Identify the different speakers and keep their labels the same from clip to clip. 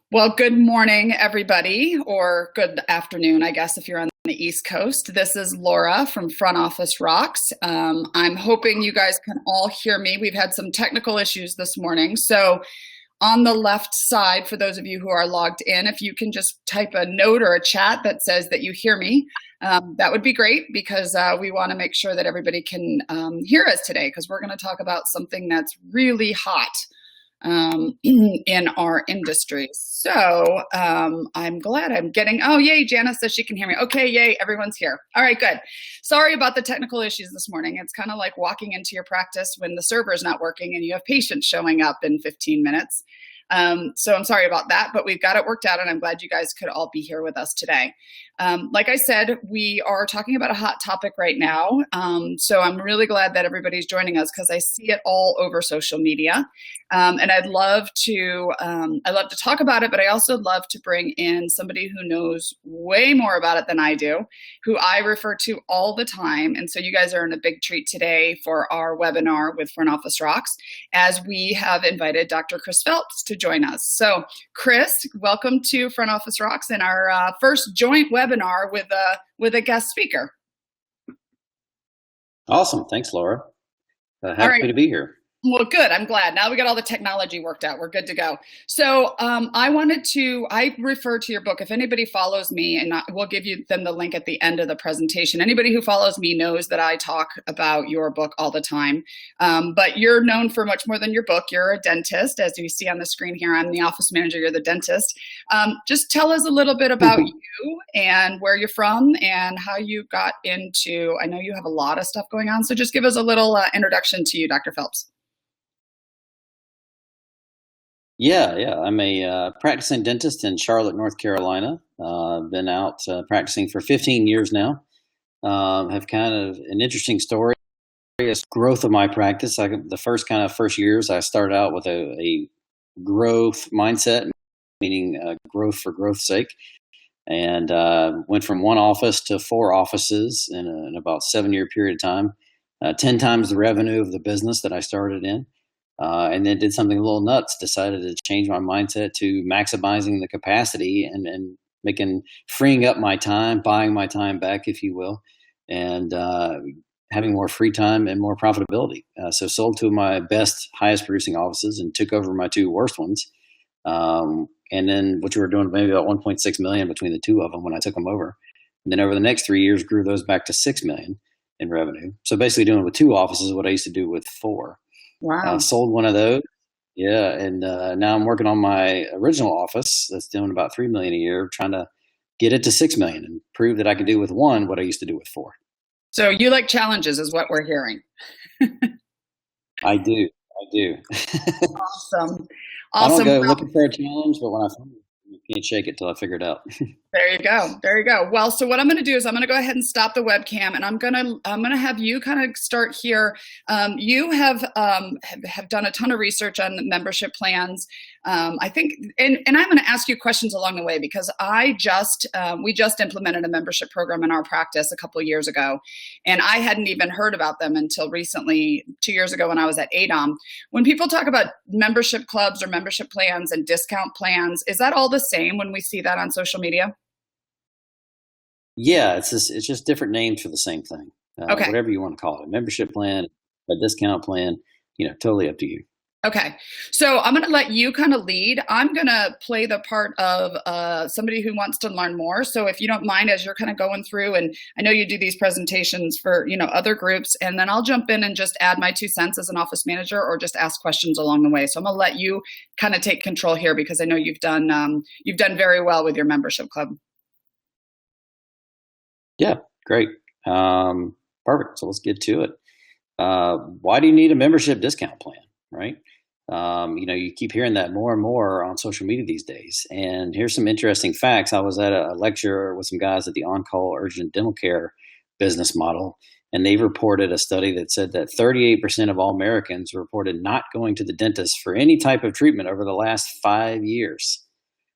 Speaker 1: Well, good morning, everybody, or good afternoon, I guess, if you're on the East Coast. This is Laura from Front Office Rocks. I'm hoping you guys can all hear me. We've had some technical issues this morning. So, on the left side, for those of you who are logged in, if you can just type a note or a chat that says that you hear me, that would be great because we want to make sure that everybody can hear us today because we're going to talk about something that's really hot in our industry. So I'm glad I'm getting, oh, yay, Janice says she can hear me. Okay, yay, everyone's here. All right, good. Sorry about the technical issues this morning. It's kind of like walking into your practice when the server's not working and you have patients showing up in 15 minutes. So I'm sorry about that, but we've got it worked out and I'm glad you guys could all be here with us today. Like I said, we are talking about a hot topic right now. So I'm really glad that everybody's joining us because I see it all over social media. And I'd love to talk about it, but I also love to bring in somebody who knows way more about it than I do, who I refer to all the time. And so you guys are in a big treat today for our webinar with Front Office Rocks, as we have invited Dr. Chris Phelps to join us. So Chris, welcome to Front Office Rocks and our first joint webinar with a guest speaker.
Speaker 2: Awesome. Thanks, Laura. Happy to be here.
Speaker 1: Well, good. I'm glad. Now we got all the technology worked out. We're good to go. So I refer to your book. If anybody follows me, and we'll give you then the link at the end of the presentation. Anybody who follows me knows that I talk about your book all the time. But you're known for much more than your book. You're a dentist. As you see on the screen here, I'm the office manager. You're the dentist. Just tell us a little bit about you and where you're from and how you got into, I know you have a lot of stuff going on. So just give us a little introduction to you, Dr. Phelps.
Speaker 2: Yeah. I'm a practicing dentist in Charlotte, North Carolina. Been out practicing for 15 years now. Have kind of an interesting story. It's growth of my practice. The first years, I started out with a growth mindset, meaning growth for growth's sake, and went from one office to 4 offices in about 7-year period of time, 10 times the revenue of the business that I started in. And then did something a little nuts, decided to change my mindset to maximizing the capacity and freeing up my time, buying my time back, if you will, and having more free time and more profitability. So sold 2 of my best, highest producing offices and took over my 2 worst ones. And then, which we were doing maybe about 1.6 million between the 2 of them when I took them over. And then over the next 3 years, grew those back to 6 million in revenue. So basically doing with 2 offices what I used to do with 4.
Speaker 1: Wow.
Speaker 2: Sold one of those. Yeah. And now I'm working on my original office that's doing about 3 million a year, trying to get it to 6 million and prove that I can do with 1 what I used to do with 4.
Speaker 1: So you like challenges is what we're hearing.
Speaker 2: I do.
Speaker 1: Awesome.
Speaker 2: I don't go looking for a challenge, but when I find it, you can't shake it till I figure it out.
Speaker 1: There you go. Well, so what I'm going to do is I'm going to go ahead and stop the webcam, and I'm going to have you kind of start here. You have done a ton of research on membership plans. I think, and I'm going to ask you questions along the way because we just implemented a membership program in our practice a couple of years ago, and I hadn't even heard about them until recently, 2 years ago when I was at ADOM. When people talk about membership clubs or membership plans and discount plans, is that all the same when we see that on social media?
Speaker 2: Yeah, it's just different names for the same thing.
Speaker 1: Okay.
Speaker 2: Whatever you want to call it, a membership plan, a discount plan, totally up to you.
Speaker 1: Okay. So I'm going to let you kind of lead. I'm going to play the part of somebody who wants to learn more. So if you don't mind, as you're kind of going through, and I know you do these presentations for, other groups, and then I'll jump in and just add my 2 cents as an office manager or just ask questions along the way. So I'm going to let you kind of take control here because I know you've done very well with your membership club.
Speaker 2: Yeah, great. Perfect. So let's get to it. Why do you need a membership discount plan, right? You keep hearing that more and more on social media these days. And here's some interesting facts. I was at a lecture with some guys at the On-Call Urgent Dental Care business model, and they reported a study that said that 38% of all Americans reported not going to the dentist for any type of treatment over the last 5 years.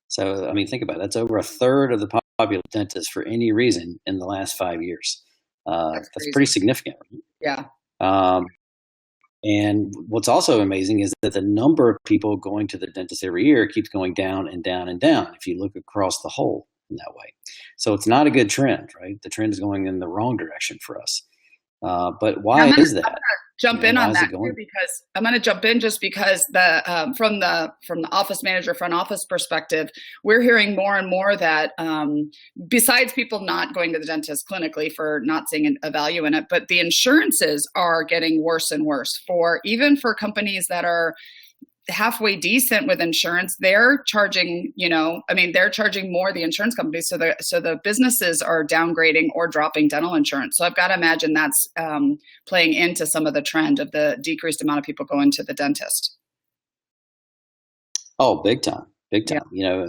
Speaker 2: So, think about it. That's over a third of the population dentists for any reason in the last 5 years. That's pretty significant.
Speaker 1: Yeah.
Speaker 2: And what's also amazing is that the number of people going to the dentist every year keeps going down and down and down if you look across the whole in that way. So it's not a good trend, right? The trend is going in the wrong direction for us. But why is that?
Speaker 1: Jump in
Speaker 2: why
Speaker 1: on
Speaker 2: is
Speaker 1: that
Speaker 2: it going?
Speaker 1: too, because I'm going to jump in just because the from the office manager front office perspective, we're hearing more and more that besides people not going to the dentist clinically for not seeing a value in it, but the insurances are getting worse and worse for even for companies that are halfway decent with insurance. They're charging, they're charging more, the insurance companies. So the businesses are downgrading or dropping dental insurance. So I've got to imagine that's playing into some of the trend of the decreased amount of people going to the dentist.
Speaker 2: Oh, big time, big time.
Speaker 1: Yeah.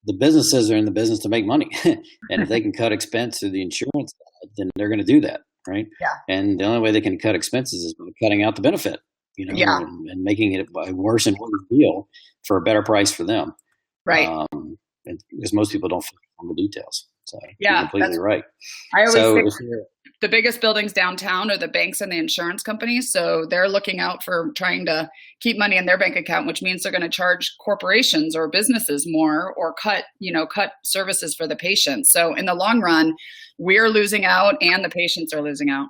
Speaker 2: The businesses are in the business to make money, and if they can cut expense through the insurance, then they're going to do that, right?
Speaker 1: Yeah.
Speaker 2: And the only way they can cut expenses is by cutting out the benefit,
Speaker 1: Yeah.
Speaker 2: and making it a worse and worse deal for a better price for them.
Speaker 1: Right.
Speaker 2: Because most people don't focus on the details. So
Speaker 1: yeah,
Speaker 2: you're completely right.
Speaker 1: I always think the biggest buildings downtown are the banks and the insurance companies. So they're looking out for trying to keep money in their bank account, which means they're going to charge corporations or businesses more or cut services for the patient. So in the long run, we're losing out and the patients are losing out.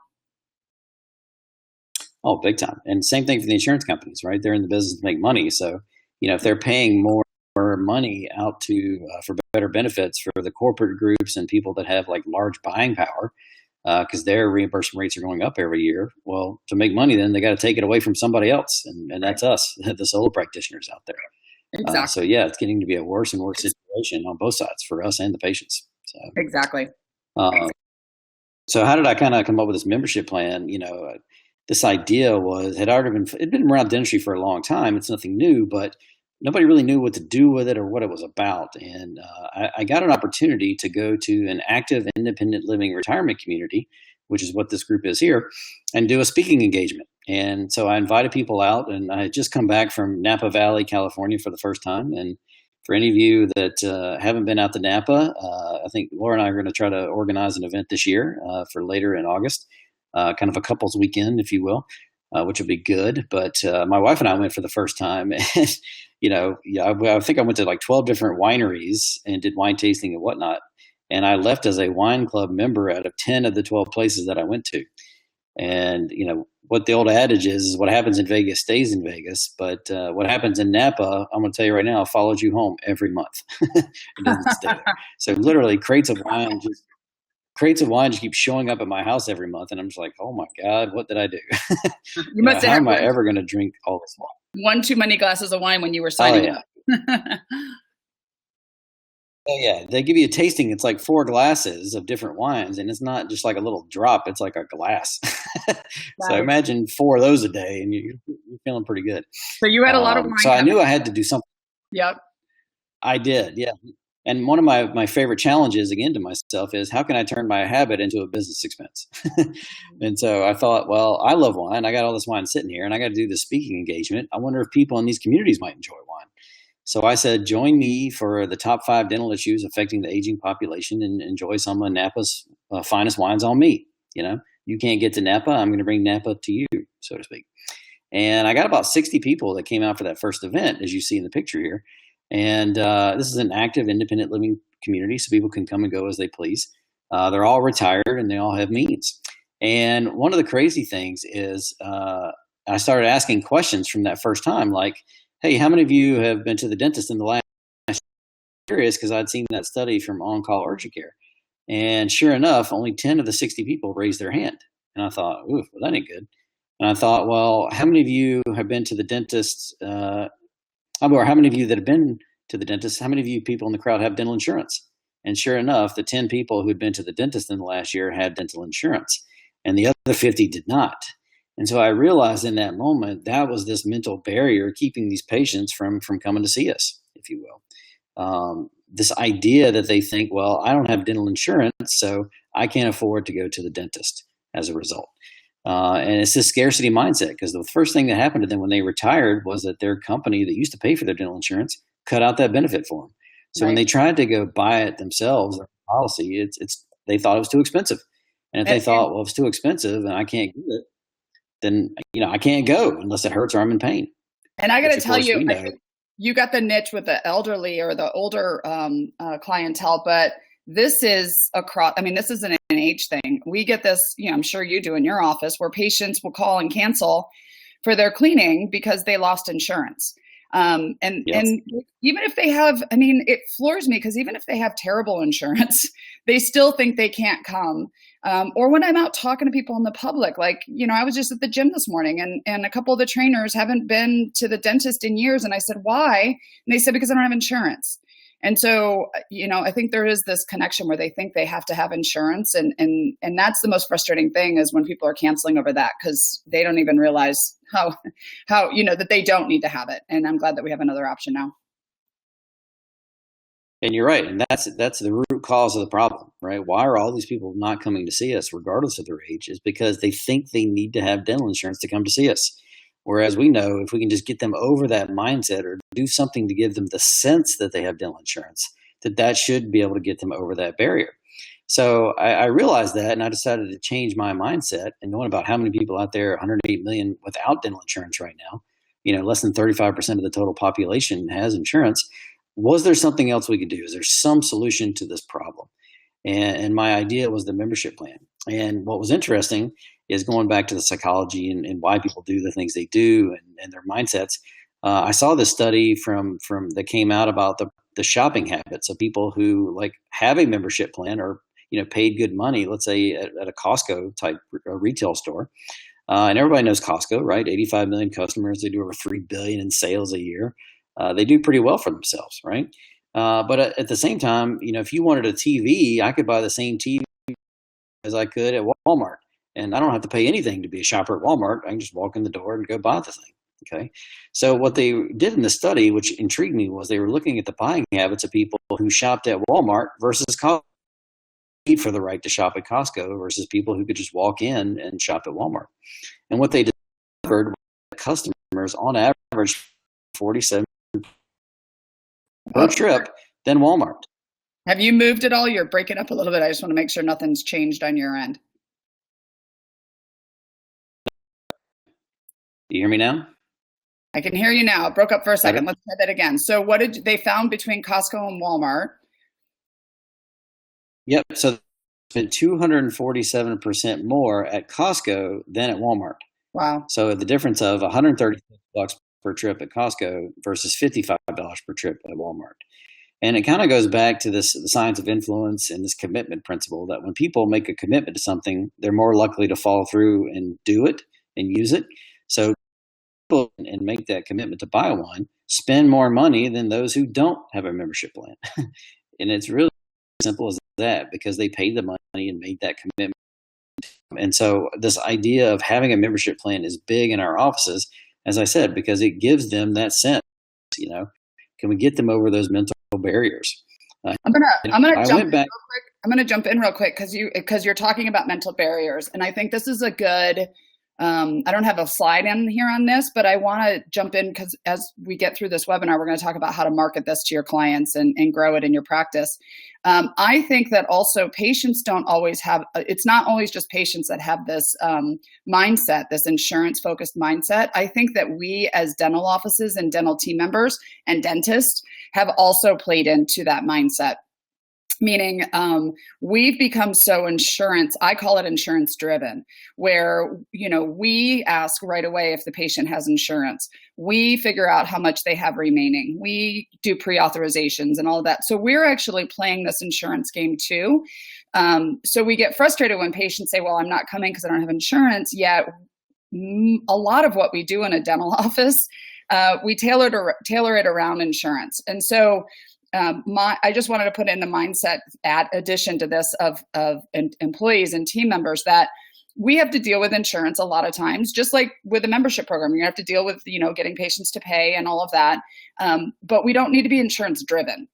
Speaker 2: Oh, big time. And same thing for the insurance companies, right? They're in the business to make money. So, if they're paying more money out to for better benefits for the corporate groups and people that have like large buying power, because their reimbursement rates are going up every year. Well, to make money, then they got to take it away from somebody else, and that's us, the solo practitioners out there.
Speaker 1: Exactly.
Speaker 2: So yeah, it's getting to be a worse and worse situation on both sides for us and the patients. So
Speaker 1: exactly.
Speaker 2: So how did I kind of come up with this membership plan? This idea it'd been around dentistry for a long time. It's nothing new, but nobody really knew what to do with it or what it was about. And I got an opportunity to go to an active independent living retirement community, which is what this group is here, and do a speaking engagement. And so I invited people out, and I had just come back from Napa Valley, California for the first time. And for any of you that haven't been out to Napa, I think Laura and I are going to try to organize an event this year for later in August. Kind of a couples weekend, if you will, which would be good. But my wife and I went for the first time. And, I think I went to like 12 different wineries and did wine tasting and whatnot. And I left as a wine club member out of 10 of the 12 places that I went to. And, what the old adage is what happens in Vegas stays in Vegas. But what happens in Napa, I'm going to tell you right now, follows you home every month. It doesn't stay there. So literally crates of wine just keep showing up at my house every month. And I'm just like, oh my God, what did I do?
Speaker 1: You must
Speaker 2: how am I ever going to drink all this wine?
Speaker 1: One too many glasses of wine when you were signing up.
Speaker 2: Oh yeah. They give you a tasting. It's like 4 glasses of different wines, and it's not just like a little drop. It's like a glass. So imagine 4 of those a day, and you're feeling pretty good.
Speaker 1: So you had a lot of wine.
Speaker 2: So I knew I had to do something.
Speaker 1: Yep.
Speaker 2: I did. Yeah. And one of my favorite challenges, again, to myself is how can I turn my habit into a business expense? And so I thought, well, I love wine. I got all this wine sitting here, and I got to do this speaking engagement. I wonder if people in these communities might enjoy wine. So I said, join me for the top 5 dental issues affecting the aging population and enjoy some of Napa's finest wines on me. You can't get to Napa. I'm going to bring Napa to you, so to speak. And I got about 60 people that came out for that first event, as you see in the picture here. And this is an active independent living community, so people can come and go as they please. They're all retired and they all have means. And one of the crazy things is I started asking questions from that first time, like, hey, how many of you have been to the dentist in the last year? Curious, because I'd seen that study from On-Call Urgent Care. And sure enough, only 10 of the 60 people raised their hand. And I thought, ooh, well, that ain't good. And I thought, well, how many of you have been to the dentist? Or how many of you that have been to the dentist, how many of you people in the crowd have dental insurance? And sure enough, the 10 people who'd been to the dentist in the last year had dental insurance, and the other 50 did not. And so I realized in that moment, that was this mental barrier keeping these patients from coming to see us, if you will. This idea that they think, well, I don't have dental insurance, so I can't afford to go to the dentist as a result. And it's this scarcity mindset, because the first thing that happened to them when they retired was that their company that used to pay for their dental insurance cut out that benefit for them. So when they tried to go buy it themselves, their policy, they thought it was too expensive. And if they thought, well, it's too expensive and I can't get it, then, I can't go unless it hurts or I'm in pain.
Speaker 1: And I got to tell you,
Speaker 2: we
Speaker 1: I
Speaker 2: know.
Speaker 1: think you got the niche with the elderly or the older clientele, but this is across, I mean, this isn't an age thing. We get this, I'm sure you do in your office, where patients will call and cancel for their cleaning because they lost insurance. And even if they have, I mean, it floors me because even if they have terrible insurance, they still think they can't come. Or when I'm out talking to people in the public, like, I was just at the gym this morning and a couple of the trainers haven't been to the dentist in years. And I said, why? And they said, because I don't have insurance. And so, I think there is this connection where they think they have to have insurance. And that's the most frustrating thing is when people are canceling over that, because they don't even realize how, that they don't need to have it. And I'm glad that we have another option now.
Speaker 2: And you're right. And that's the root cause of the problem, right? Why are all these people not coming to see us regardless of their age? Is because they think they need to have dental insurance to come to see us. Whereas we know if we can just get them over that mindset or do something to give them the sense that they have dental insurance, that should be able to get them over that barrier. So I realized that, and I decided to change my mindset, and knowing about how many people out there, 108 million without dental insurance right now, less than 35% of the total population has insurance. Was there something else we could do? Is there some solution to this problem? And my idea was the membership plan. And what was interesting is going back to the psychology and why people do the things they do and their mindsets. I saw this study from that came out about the shopping habits of people who like have a membership plan or paid good money, let's say at a Costco type retail store. And everybody knows Costco, right? 85 million customers. They do over 3 billion in sales a year. They do pretty well for themselves, right? But at the same time, if you wanted a TV, I could buy the same TV as I could at Walmart. And I don't have to pay anything to be a shopper at Walmart. I can just walk in the door and go buy the thing. Okay. So what they did in the study, which intrigued me, was they were looking at the buying habits of people who shopped at Walmart versus Costco for the right to shop at Costco versus people who could just walk in and shop at Walmart. And what they discovered was that customers on average 47 per trip than Walmart.
Speaker 1: Have you moved at all? You're breaking up a little bit. I just want to make sure nothing's changed on your end.
Speaker 2: Do you hear me now?
Speaker 1: I can hear you now. It broke up for a second.
Speaker 2: Okay.
Speaker 1: Let's try that again. So what did they found between Costco and Walmart?
Speaker 2: Yep. So spent 247% more at Costco than at Walmart.
Speaker 1: Wow.
Speaker 2: So the difference of $136 per trip at Costco versus $55 per trip at Walmart. And it kind of goes back to the science of influence and this commitment principle that when people make a commitment to something, they're more likely to follow through and do it and use it. So people and make that commitment to buy one spend more money than those who don't have a membership plan. And it's really simple as that because they paid the money and made that commitment. And so this idea of having a membership plan is big in our offices, as I said, because it gives them that sense, can we get them over those mental barriers?
Speaker 1: I'm gonna jump in real quick because you're talking about mental barriers, and I think this is a good. I don't have a slide in here on this, but I want to jump in because as we get through this webinar, we're going to talk about how to market this to your clients and grow it in your practice. I think that also patients don't always have, it's not always just patients that have this mindset, this insurance-focused mindset. I think that we as dental offices and dental team members and dentists have also played into that mindset. Meaning we've become so I call it insurance driven, where, we ask right away if the patient has insurance. We figure out how much they have remaining. We do pre-authorizations and all of that. So we're actually playing this insurance game too. So we get frustrated when patients say, well, I'm not coming because I don't have insurance, yet a lot of what we do in a dental office, we tailor it around insurance. And so I just wanted to put in the mindset addition to this of employees and team members that we have to deal with insurance a lot of times, just like with a membership program. You have to deal with, getting patients to pay and all of that. But we don't need to be insurance driven.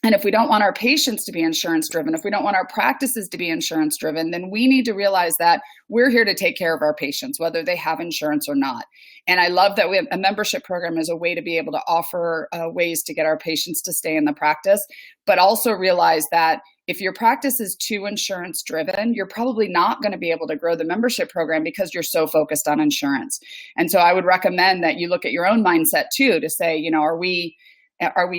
Speaker 1: And if we don't want our patients to be insurance driven, if we don't want our practices to be insurance driven, then we need to realize that we're here to take care of our patients, whether they have insurance or not. And I love that we have a membership program as a way to be able to offer ways to get our patients to stay in the practice, but also realize that if your practice is too insurance driven, you're probably not going to be able to grow the membership program because you're so focused on insurance. And so I would recommend that you look at your own mindset too, to say, are we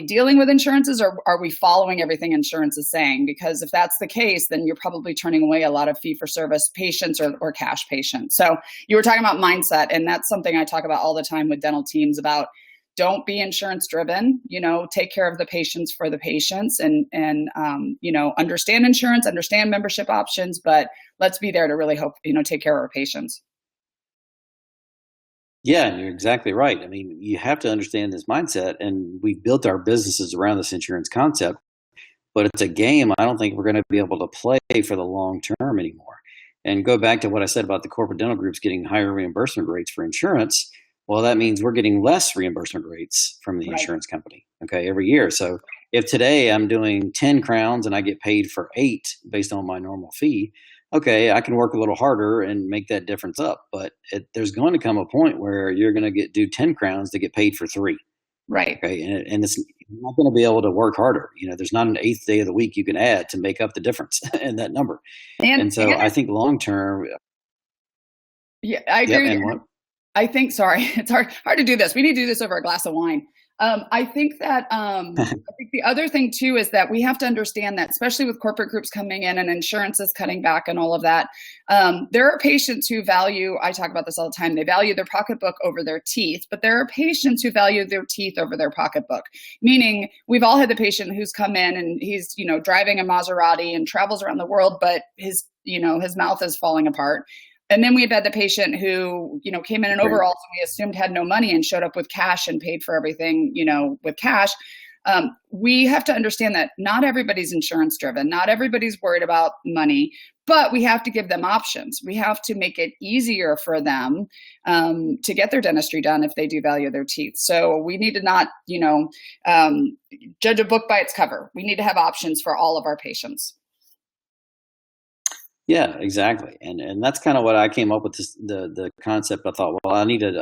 Speaker 1: dealing with insurances, or are we following everything insurance is saying? Because if that's the case, then you're probably turning away a lot of fee-for-service patients or cash patients. So you were talking about mindset, and that's something I talk about all the time with dental teams about. Don't be insurance driven, take care of the patients for the patients, and understand insurance, understand membership options, but let's be there to really help, take care of our patients.
Speaker 2: Yeah, and you're exactly right. I mean, you have to understand this mindset, and we've built our businesses around this insurance concept, but it's a game I don't think we're going to be able to play for the long term anymore. And go back to what I said about the corporate dental groups getting higher reimbursement rates for insurance. Well, that means we're getting less reimbursement rates from the insurance company, okay, every year. So if today I'm doing 10 crowns and I get paid for 8 based on my normal fee, okay, I can work a little harder and make that difference up. But there's going to come a point where you're going to do 10 crowns to get paid for 3.
Speaker 1: Right.
Speaker 2: Okay. And it's you're not going to be able to work harder. There's not an 8th day of the week you can add to make up the difference in that number. And so I think long term.
Speaker 1: Yeah, I agree. I think, sorry, it's hard to do this. We need to do this over a glass of wine. I think that I think the other thing too is that we have to understand that, especially with corporate groups coming in and insurance is cutting back and all of that, there are patients who value, I talk about this all the time, they value their pocketbook over their teeth, but there are patients who value their teeth over their pocketbook. Meaning, we've all had the patient who's come in and he's, driving a Maserati and travels around the world, but his mouth is falling apart. And then we've had the patient who, came in overalls and we assumed had no money and showed up with cash and paid for everything, with cash. We have to understand that not everybody's insurance driven. Not everybody's worried about money, but we have to give them options. We have to make it easier for them to get their dentistry done if they do value their teeth. So we need to not, judge a book by its cover. We need to have options for all of our patients.
Speaker 2: Yeah, exactly. And that's kind of what I came up with the concept. I thought, well, I needed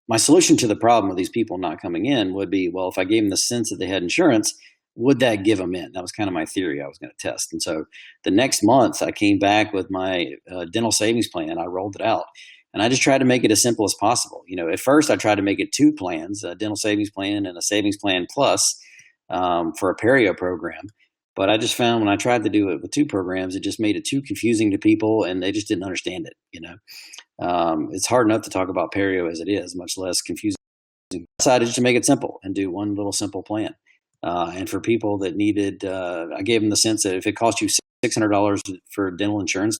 Speaker 2: my solution to the problem of these people not coming in would be, well, if I gave them the sense that they had insurance, would that give them in? That was kind of my theory I was going to test. And so the next month I came back with my dental savings plan. I rolled it out and I just tried to make it as simple as possible. At first I tried to make it 2 plans, a dental savings plan and a savings plan plus for a perio program. But I just found when I tried to do it with 2 programs, it just made it too confusing to people and they just didn't understand it. It's hard enough to talk about perio as it is, much less confusing. I decided just to make it simple and do one little simple plan. And for people that needed, I gave them the sense that if it cost you $600 for dental insurance,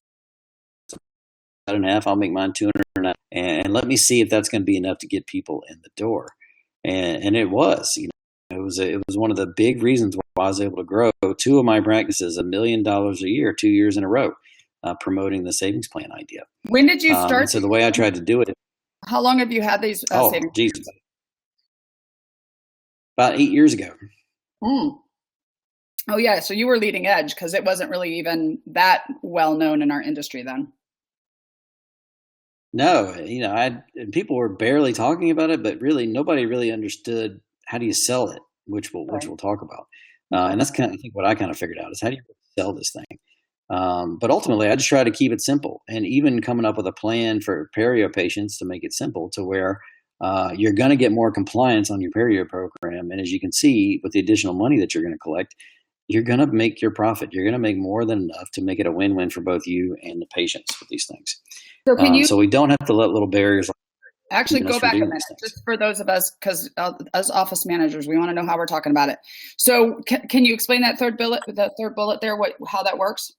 Speaker 2: cut in half, I'll make mine $200, and let me see if that's going to be enough to get people in the door. And it was, it was one of the big reasons why I was able to grow 2 of my practices $1 million a year, 2 years in a row, promoting the savings plan idea.
Speaker 1: When did you start?
Speaker 2: So the way I tried to do it.
Speaker 1: How long have you had these savings?
Speaker 2: Geez, about 8 years ago.
Speaker 1: Oh yeah, so you were leading edge because it wasn't really even that well known in our industry then.
Speaker 2: No, people were barely talking about it, but really nobody really understood how do you sell it, which we'll talk about. And that's kind of, I think, what I kind of figured out is how do you sell this thing. But ultimately, I just try to keep it simple, and even coming up with a plan for perio patients to make it simple to where you're going to get more compliance on your perio program. And as you can see, with the additional money that you're going to collect, you're going to make your profit. You're going to make more than enough to make it a win-win for both you and the patients with these things. So we don't have to let little barriers.
Speaker 1: Actually, go back a minute, just for those of us, because as office managers, we want to know how we're talking about it. So can you explain that third bullet there, how that works?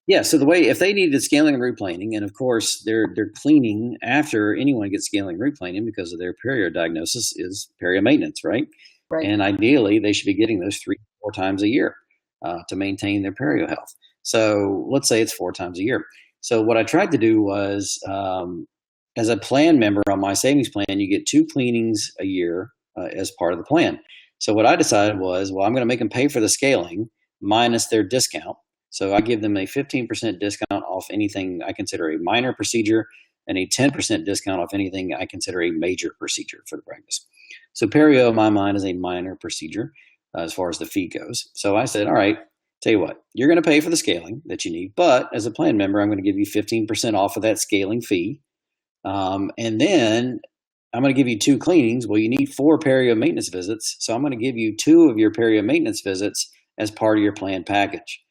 Speaker 2: Yeah. So the way, if they needed scaling and root planing, and of course they're cleaning after anyone gets scaling and root planing because of their perio diagnosis is perio maintenance, right? Right. And ideally they should be getting those 3-4 times a year to maintain their perio health. So let's say it's 4 times a year. So what I tried to do was, as a plan member on my savings plan, you get 2 cleanings a year as part of the plan. So what I decided was, well, I'm going to make them pay for the scaling minus their discount. So I give them a 15% discount off anything I consider a minor procedure and a 10% discount off anything I consider a major procedure for the practice. So perio, in my mind, is a minor procedure as far as the fee goes. So I said, all right, tell you what, you're going to pay for the scaling that you need, but as a plan member, I'm going to give you 15% off of that scaling fee. And then I'm going to give you 2 cleanings. Well, you need 4 perio maintenance visits. So I'm going to give you 2 of your perio maintenance visits as part of your plan package.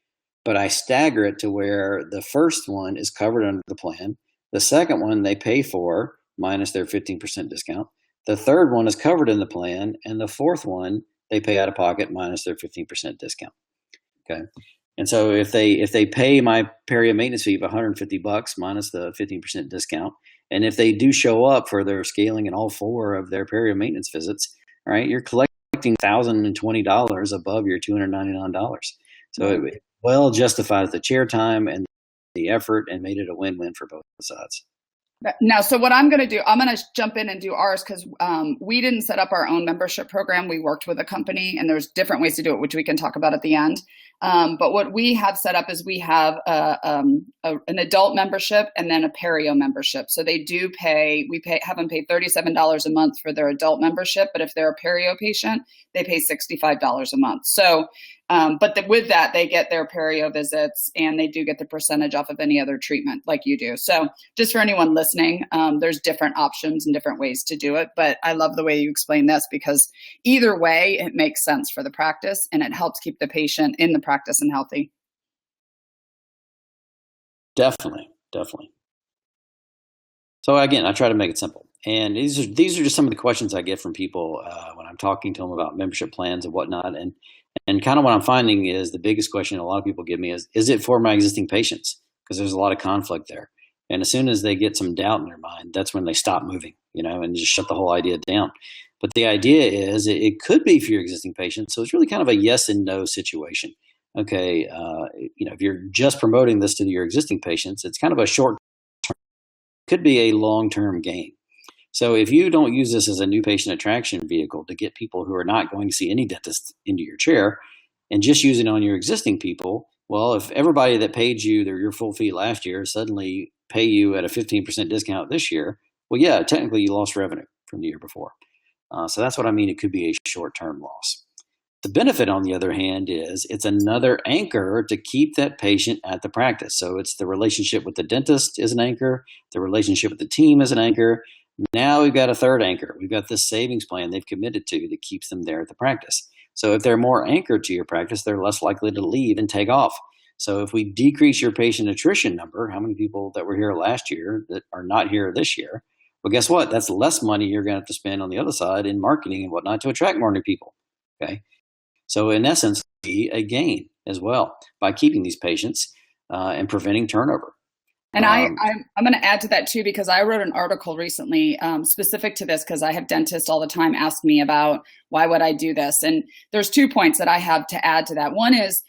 Speaker 2: But I stagger it to where the first one is covered under the plan. The second one they pay for minus their 15% discount. The third one is covered in the plan. And the fourth one they pay out of pocket minus their 15% discount. Okay. And so if they pay my perio maintenance fee of $150 minus the 15% discount, and if they do show up for their scaling in all 4 of their perio maintenance visits, all right, you're collecting $1,020 above your $299. So it well justifies the chair time and the effort and made it a win-win for both sides.
Speaker 1: Now, so what I'm going to do, I'm going to jump in and do ours because we didn't set up our own membership program. We worked with a company, and there's different ways to do it, which we can talk about at the end. But what we have set up is we have an adult membership and then a perio membership. So they do have them pay $37 a month for their adult membership. But if they're a perio patient, they pay $65 a month. So with that, they get their perio visits and they do get the percentage off of any other treatment like you do. So just for anyone listening, there's different options and different ways to do it. But I love the way you explain this because either way, it makes sense for the practice and it helps keep the patient in the practice and healthy.
Speaker 2: Definitely. So again, I try to make it simple. And these are just some of the questions I get from people when I'm talking to them about membership plans and whatnot. And kind of what I'm finding is the biggest question a lot of people give me is it for my existing patients? Because there's a lot of conflict there. And as soon as they get some doubt in their mind, that's when they stop moving, and just shut the whole idea down. But the idea is it could be for your existing patients. So it's really kind of a yes and no situation. Okay, if you're just promoting this to your existing patients, it's kind of a short term, could be a long-term gain. So if you don't use this as a new patient attraction vehicle to get people who are not going to see any dentist into your chair and just use it on your existing people, well, if everybody that paid you your full fee last year suddenly pay you at a 15% discount this year, well, yeah, technically you lost revenue from the year before. So that's what I mean. It could be a short-term loss. The benefit, on the other hand, is it's another anchor to keep that patient at the practice. So it's the relationship with the dentist is an anchor. The relationship with the team is an anchor. Now we've got a third anchor. We've got this savings plan they've committed to that keeps them there at the practice. So if they're more anchored to your practice, they're less likely to leave and take off. So if we decrease your patient attrition number, how many people that were here last year that are not here this year? Well, guess what? That's less money you're going to have to spend on the other side in marketing and whatnot to attract more new people. Okay. So in essence, be a gain as well by keeping these patients and preventing turnover.
Speaker 1: And I'm going to add to that too, because I wrote an article recently specific to this because I have dentists all the time ask me about why would I do this? And there's 2 points that I have to add to that. One is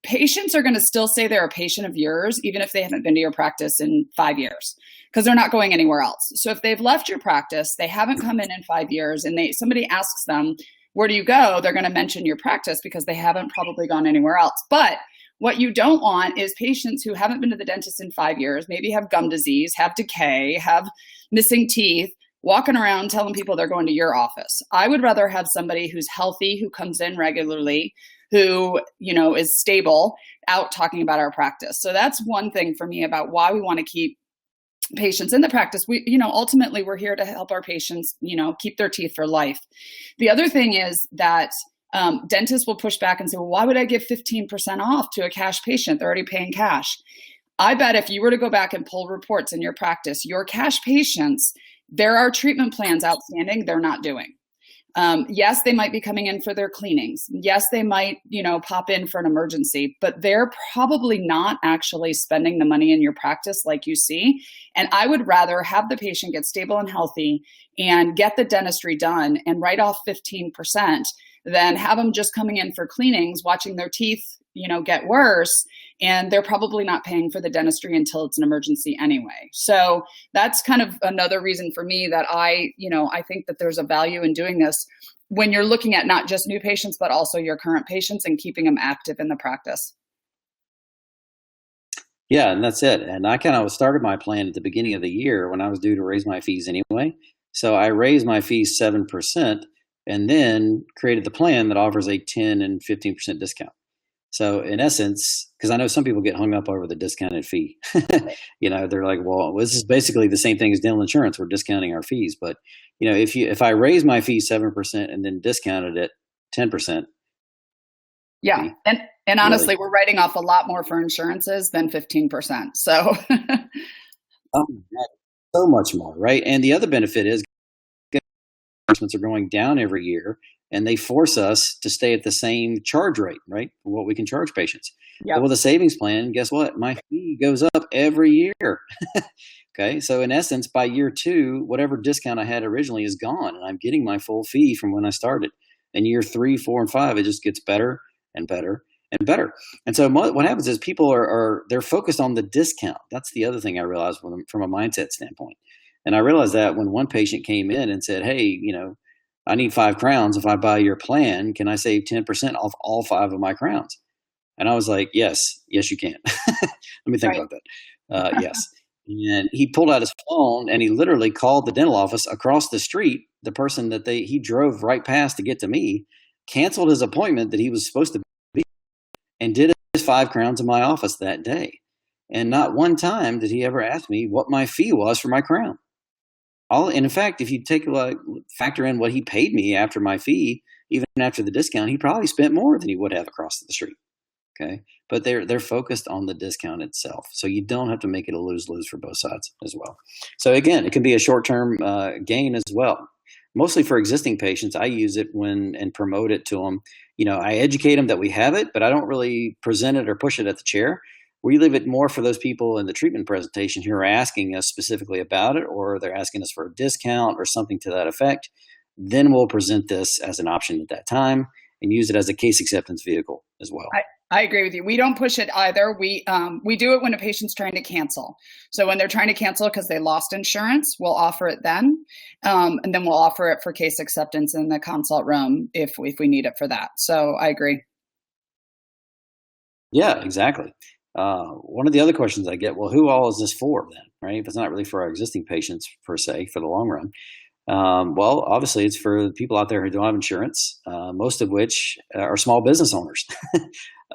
Speaker 1: patients are going to still say they're a patient of yours, even if they haven't been to your practice in 5 years, because they're not going anywhere else. So if they've left your practice, they haven't come in 5 years, and somebody asks them, where do you go? They're going to mention your practice because they haven't probably gone anywhere else. But what you don't want is patients who haven't been to the dentist in 5 years, maybe have gum disease, have decay, have missing teeth, walking around telling people they're going to your office. I would rather have somebody who's healthy, who comes in regularly, who, is stable, out talking about our practice. So that's one thing for me about why we want to keep patients in the practice. We, ultimately we're here to help our patients, keep their teeth for life. The other thing is that dentists will push back and say, well, why would I give 15% off to a cash patient? They're already paying cash. I bet if you were to go back and pull reports in your practice, your cash patients, there are treatment plans outstanding they're not doing. Yes, they might be coming in for their cleanings. Yes, they might, pop in for an emergency, but they're probably not actually spending the money in your practice like you see. And I would rather have the patient get stable and healthy and get the dentistry done and write off 15% than have them just coming in for cleanings, watching their teeth, get worse, and they're probably not paying for the dentistry until it's an emergency anyway. So that's kind of another reason for me that I think that there's a value in doing this when you're looking at not just new patients, but also your current patients and keeping them active in the practice.
Speaker 2: Yeah, and that's it. And I kind of started my plan at the beginning of the year when I was due to raise my fees anyway. So I raised my fees 7% and then created the plan that offers a 10 and 15% discount. So in essence, because I know some people get hung up over the discounted fee, they're like, well, this is basically the same thing as dental insurance. We're discounting our fees. But, if I raise my fees 7% and then discounted it 10%.
Speaker 1: Yeah. And honestly, we're writing off a lot more for insurances than 15%. So
Speaker 2: so much more, right? And the other benefit is endorsements are going down every year, and they force us to stay at the same charge rate, right? For what we can charge patients.
Speaker 1: Yep.
Speaker 2: But with a savings plan, guess what? My fee goes up every year. Okay. So in essence, by year 2, whatever discount I had originally is gone, and I'm getting my full fee from when I started. And year 3, 4, and 5, it just gets better and better and better. And so what happens is people they're focused on the discount. That's the other thing I realized from a mindset standpoint. And I realized that when one patient came in and said, hey, I need 5 crowns. If I buy your plan, can I save 10% off all 5 of my crowns? And I was like, yes, you can. Let me think about that. Yes. And he pulled out his phone and he literally called the dental office across the street. The person that he drove right past to get to me canceled his appointment that he was supposed to be and did his 5 crowns in my office that day. And not one time did he ever ask me what my fee was for my crown. And in fact, if you factor in what he paid me after my fee, even after the discount, he probably spent more than he would have across the street. Okay. But they're focused on the discount itself. So you don't have to make it a lose-lose for both sides as well. So again, it can be a short-term gain as well. Mostly for existing patients, I use it and promote it to them. I educate them that we have it, but I don't really present it or push it at the chair. We leave it more for those people in the treatment presentation who are asking us specifically about it, or they're asking us for a discount or something to that effect. Then we'll present this as an option at that time and use it as a case acceptance vehicle as well.
Speaker 1: I agree with you. We don't push it either. We do it when a patient's trying to cancel. So when they're trying to cancel because they lost insurance, we'll offer it then. And then we'll offer it for case acceptance in the consult room if we need it for that. So I agree.
Speaker 2: Yeah, exactly. One of the other questions I get, well, who all is this for then, right? If it's not really for our existing patients per se for the long run. Well, obviously it's for the people out there who don't have insurance, most of which are small business owners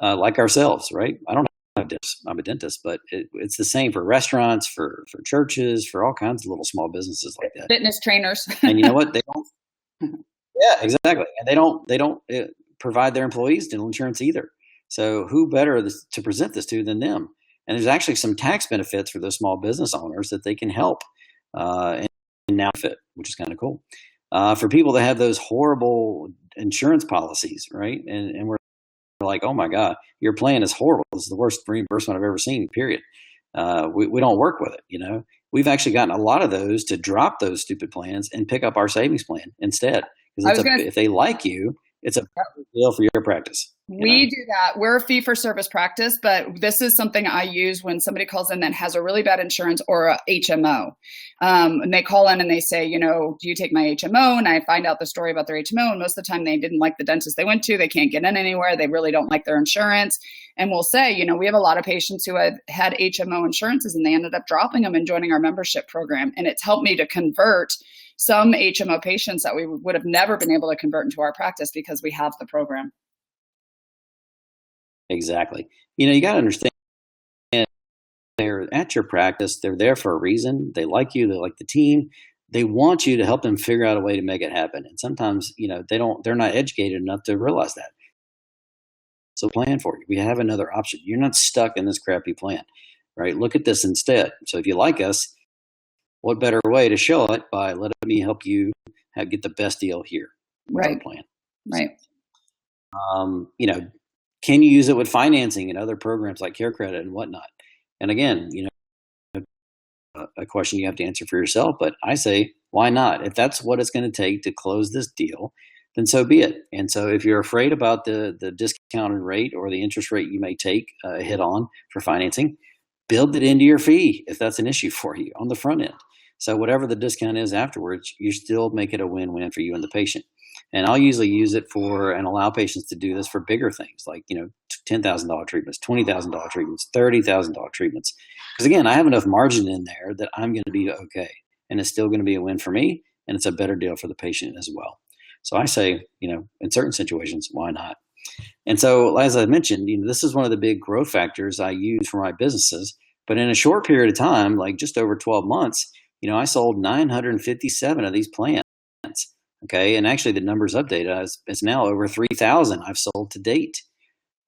Speaker 2: like ourselves, right? I don't have dentists. I'm a dentist, but it's the same for restaurants, for churches, for all kinds of little small businesses like that.
Speaker 1: Fitness trainers.
Speaker 2: And you know what? They don't. Yeah, exactly. And they don't provide their employees dental insurance either. So who better to present this to than them? And there's actually some tax benefits for those small business owners that they can help and now fit, which is kind of cool. For people that have those horrible insurance policies, right? And we're like, oh my God, your plan is horrible. This is the worst reimbursement I've ever seen, period. We don't work with it, We've actually gotten a lot of those to drop those stupid plans and pick up our savings plan instead. Because if they like you, it's a better deal for your practice.
Speaker 1: We do that. We're a fee-for-service practice, but this is something I use when somebody calls in that has a really bad insurance or a HMO. And they call in and they say, do you take my HMO? And I find out the story about their HMO. And most of the time they didn't like the dentist they went to. They can't get in anywhere. They really don't like their insurance. And we'll say, we have a lot of patients who have had HMO insurances and they ended up dropping them and joining our membership program. And it's helped me to convert some HMO patients that we would have never been able to convert into our practice because we have the program.
Speaker 2: Exactly. You got to understand they're at your practice. They're there for a reason. They like you. They like the team. They want you to help them figure out a way to make it happen. And sometimes, they're not educated enough to realize that. So plan for you. We have another option. You're not stuck in this crappy plan, right? Look at this instead. So if you like us, what better way to show it by letting me help you get the best deal here?
Speaker 1: Right.
Speaker 2: Plan.
Speaker 1: Right.
Speaker 2: Can you use it with financing and other programs like Care Credit and whatnot? And again, a question you have to answer for yourself, but I say, why not? If that's what it's going to take to close this deal, then so be it. And so if you're afraid about the discounted rate or the interest rate you may take a hit on for financing, build it into your fee if that's an issue for you on the front end. So whatever the discount is afterwards, you still make it a win-win for you and the patient. And I'll usually use it for and allow patients to do this for bigger things like, $10,000 treatments, $20,000 treatments, $30,000 treatments. Because again, I have enough margin in there that I'm going to be okay. And it's still going to be a win for me. And it's a better deal for the patient as well. So I say, in certain situations, why not? And so, as I mentioned, this is one of the big growth factors I use for my businesses. But in a short period of time, like just over 12 months, I sold 957 of these plans. Okay. And actually the numbers updated, it's now over 3,000 I've sold to date.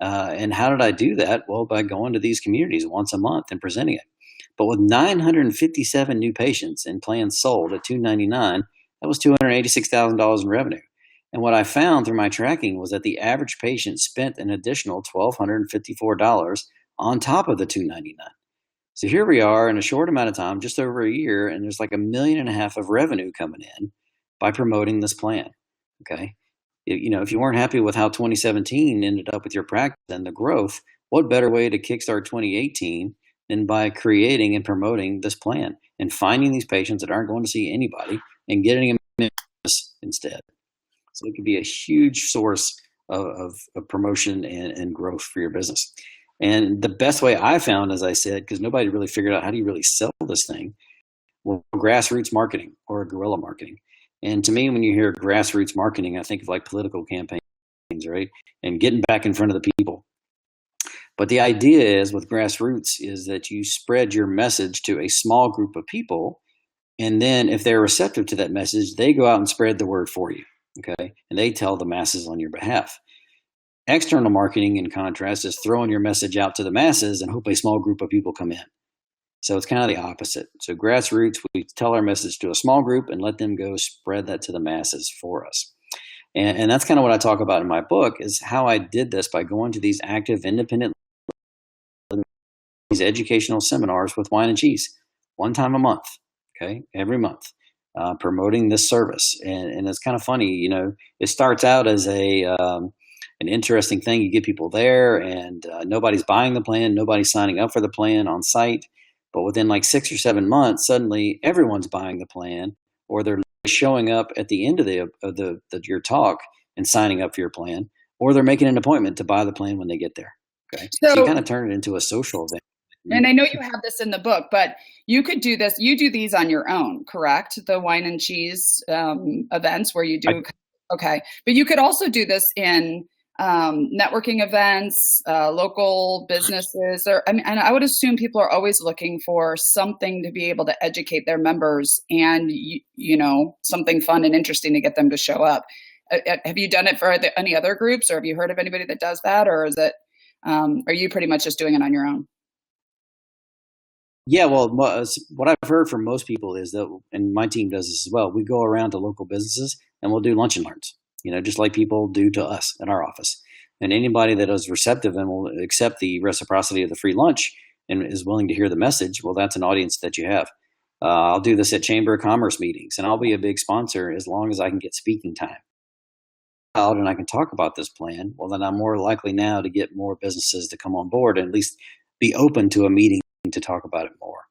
Speaker 2: And how did I do that? Well, by going to these communities once a month and presenting it. But with 957 new patients and plans sold at $299, that was $286,000 in revenue. And what I found through my tracking was that the average patient spent an additional $1,254 on top of the $299. So here we are in a short amount of time, just over a year, and there's like $1.5 million of revenue coming in by promoting this plan. Okay. If you weren't happy with how 2017 ended up with your practice and the growth, what better way to kickstart 2018 than by creating and promoting this plan and finding these patients that aren't going to see anybody and getting them instead. So it could be a huge source of promotion and growth for your business. And the best way I found, as I said, because nobody really figured out how do you really sell this thing, well, grassroots marketing or guerrilla marketing. And to me, when you hear grassroots marketing, I think of like political campaigns, right? And getting back in front of the people. But the idea is with grassroots is that you spread your message to a small group of people. And then if they're receptive to that message, they go out and spread the word for you. Okay. And they tell the masses on your behalf. External marketing, in contrast, is throwing your message out to the masses and hope a small group of people come in. So it's kind of the opposite. So grassroots, we tell our message to a small group and let them go spread that to the masses for us. And that's kind of what I talk about in my book is how I did this by going to these active, independent, these educational seminars with wine and cheese one time a month, okay, every month, promoting this service. And it's kind of funny, it starts out as an interesting thing. You get people there and nobody's buying the plan, nobody's signing up for the plan on site. But within like 6 or 7 months, suddenly everyone's buying the plan, or they're showing up at the end of your talk and signing up for your plan, or they're making an appointment to buy the plan when they get there. Okay, so you kind of turn it into a social event.
Speaker 1: And I know you have this in the book, but you could do this. You do these on your own, correct? The wine and cheese events where you do. Okay, but you could also do this in networking events, local businesses, and I would assume people are always looking for something to be able to educate their members and, something fun and interesting to get them to show up. Have you done it for any other groups, or have you heard of anybody that does that, or is it, are you pretty much just doing it on your own?
Speaker 2: Yeah, well, what I've heard from most people is that, and my team does this as well, we go around to local businesses and we'll do lunch and learns. Just like people do to us in our office. And anybody that is receptive and will accept the reciprocity of the free lunch and is willing to hear the message, well, that's an audience that you have. I'll do this at Chamber of Commerce meetings, and I'll be a big sponsor as long as I can get speaking time out and I can talk about this plan. Well, then I'm more likely now to get more businesses to come on board and at least be open to a meeting to talk about it more.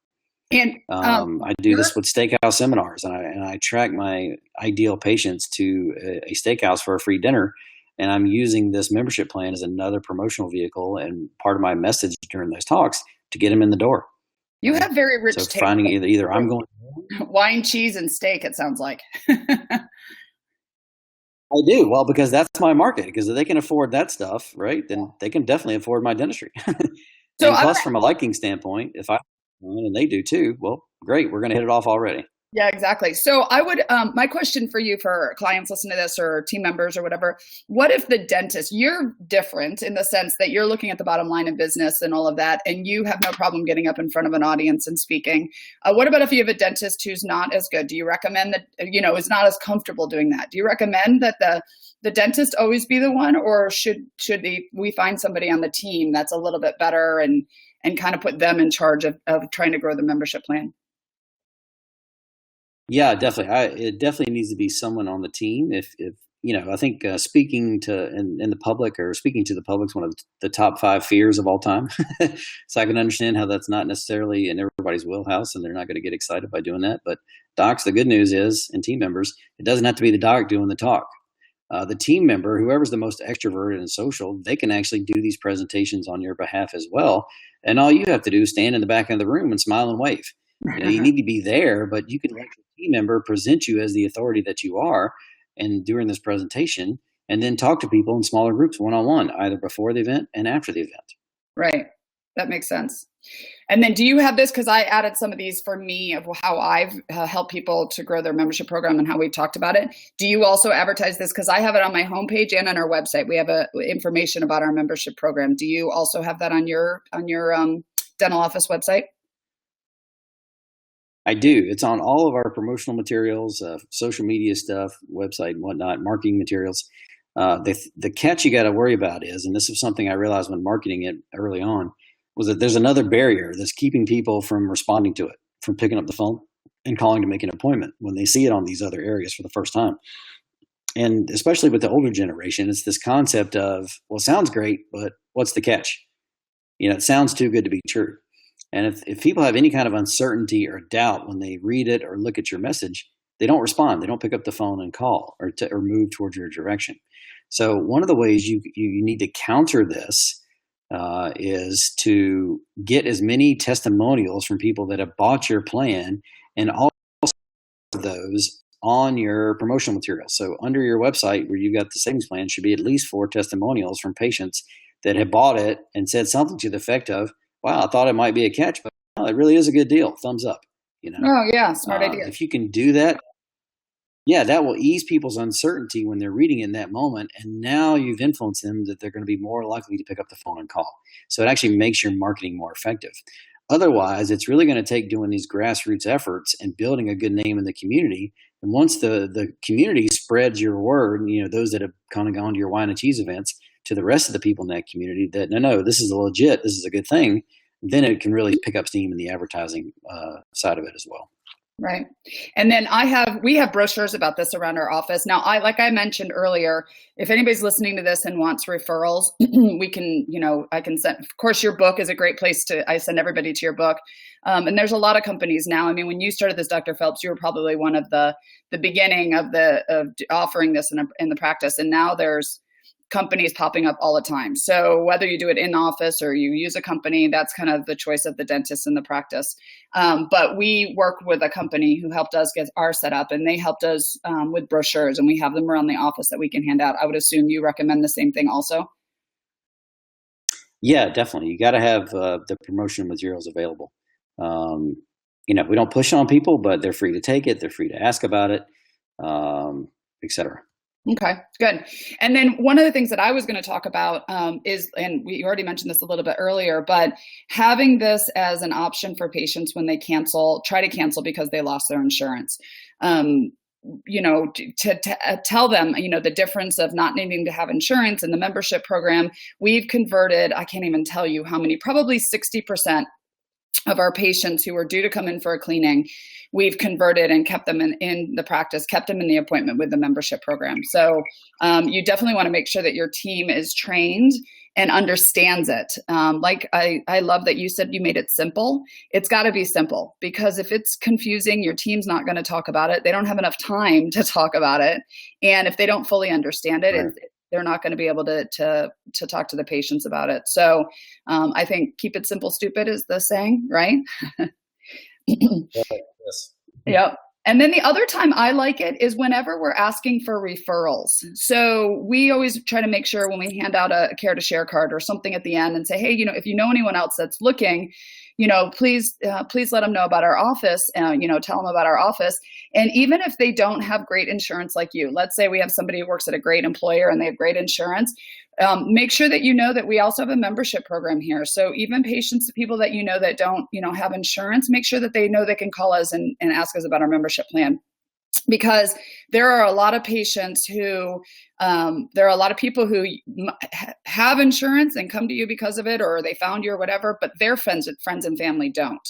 Speaker 1: And
Speaker 2: I do this with steakhouse seminars, and I track my ideal patients to a steakhouse for a free dinner, and I'm using this membership plan as another promotional vehicle and part of my message during those talks to get them in the door.
Speaker 1: You have very rich
Speaker 2: taste. Finding either I'm going
Speaker 1: wine, cheese, and steak. It sounds like.
Speaker 2: I do well because that's my market. Because if they can afford that stuff, right, then they can definitely afford my dentistry. So and plus, from a liking standpoint, if I and they do too, well, great. We're going to hit it off already.
Speaker 1: Yeah, exactly. So I would, my question for you, for clients listening to this or team members or whatever, what if the dentist, you're different in the sense that you're looking at the bottom line of business and all of that, and you have no problem getting up in front of an audience and speaking. What about if you have a dentist who's not as good? Do you recommend that, is not as comfortable doing that? Do you recommend that the dentist always be the one, or should we find somebody on the team that's a little bit better and kind of put them in charge of trying to grow the membership plan?
Speaker 2: Yeah, definitely. It definitely needs to be someone on the team. If I think speaking to in the public or speaking to the public is one of the top 5 fears of all time. So I can understand how that's not necessarily in everybody's wheelhouse, and they're not going to get excited by doing that. But docs, the good news is, and team members, it doesn't have to be the doc doing the talk. The team member, whoever's the most extroverted and social, they can actually do these presentations on your behalf as well. And all you have to do is stand in the back of the room and smile and wave. You need to be there, but you can let your team member present you as the authority that you are, and during this presentation, and then talk to people in smaller groups one-on-one, either before the event and after the event.
Speaker 1: Right. That makes sense. And then do you have this? Because I added some of these for me of how I've helped people to grow their membership program and how we've talked about it. Do you also advertise this? Because I have it on my homepage and on our website. We have information about our membership program. Do you also have that on your dental office website?
Speaker 2: I do. It's on all of our promotional materials, social media stuff, website and whatnot, marketing materials. The catch you got to worry about is, and this is something I realized when marketing it early on, was that there's another barrier that's keeping people from responding to it, from picking up the phone and calling to make an appointment when they see it on these other areas for the first time. And especially with the older generation, it's this concept of, well, sounds great, but what's the catch? It sounds too good to be true. And if people have any kind of uncertainty or doubt when they read it or look at your message, they don't respond. They don't pick up the phone and call or move towards your direction. So one of the ways you need to counter this is to get as many testimonials from people that have bought your plan, and all of those on your promotional materials. So under your website where you've got the savings plan should be at least 4 testimonials from patients that have bought it and said something to the effect of, wow, I thought it might be a catch, but it really is a good deal. Thumbs up.
Speaker 1: Oh yeah, smart idea.
Speaker 2: If you can do that, yeah, that will ease people's uncertainty when they're reading it in that moment. And now you've influenced them that they're going to be more likely to pick up the phone and call. So it actually makes your marketing more effective. Otherwise, it's really going to take doing these grassroots efforts and building a good name in the community. And once the community spreads your word, those that have kind of gone to your wine and cheese events, to the rest of the people in that community that, no, this is legit, this is a good thing, then it can really pick up steam in the advertising side of it as well.
Speaker 1: Right. And then we have brochures about this around our office. Now, like I mentioned earlier, if anybody's listening to this and wants referrals, we can, I can send, of course, your book is a great place I send everybody to your book. And there's a lot of companies now. I mean, when you started this, Dr. Phelps, you were probably one of the beginning of offering this in the practice. And now there's companies popping up all the time. So whether you do it in office or you use a company, that's kind of the choice of the dentist in the practice. But we work with a company who helped us get our set up, and they helped us with brochures, and we have them around the office that we can hand out. I would assume you recommend the same thing also?
Speaker 2: Yeah, definitely. You got to have the promotional materials available. We don't push on people, but they're free to take it. They're free to ask about it, et cetera.
Speaker 1: Okay, good. And then one of the things that I was going to talk about is, and we already mentioned this a little bit earlier, but having this as an option for patients when they try to cancel because they lost their insurance. To tell them, the difference of not needing to have insurance and the membership program. We've converted, I can't even tell you how many, probably 60% of our patients who were due to come in for a cleaning, we've converted and kept them in the practice, kept them in the appointment with the membership program. So you definitely want to make sure that your team is trained and understands it. I love that you said you made it simple. It's got to be simple, because if it's confusing, your team's not going to talk about it. They don't have enough time to talk about it. And if they don't fully understand it,
Speaker 2: right,
Speaker 1: they're not going to be able to talk to the patients about it. So I think keep it simple, stupid is the saying, right?
Speaker 2: Yes.
Speaker 1: Yep. And then the other time I like it is whenever we're asking for referrals. So we always try to make sure when we hand out a care to share card or something at the end and say, hey, if you know anyone else that's looking, please let them know about our office, tell them about our office. And even if they don't have great insurance like you, let's say we have somebody who works at a great employer and they have great insurance, make sure that that we also have a membership program here. So even people that that don't, have insurance, make sure that they know they can call us and ask us about our membership plan. because there are a lot of patients who, there are a lot of people who have insurance and come to you because of it, or they found you or whatever, but their friends and family don't.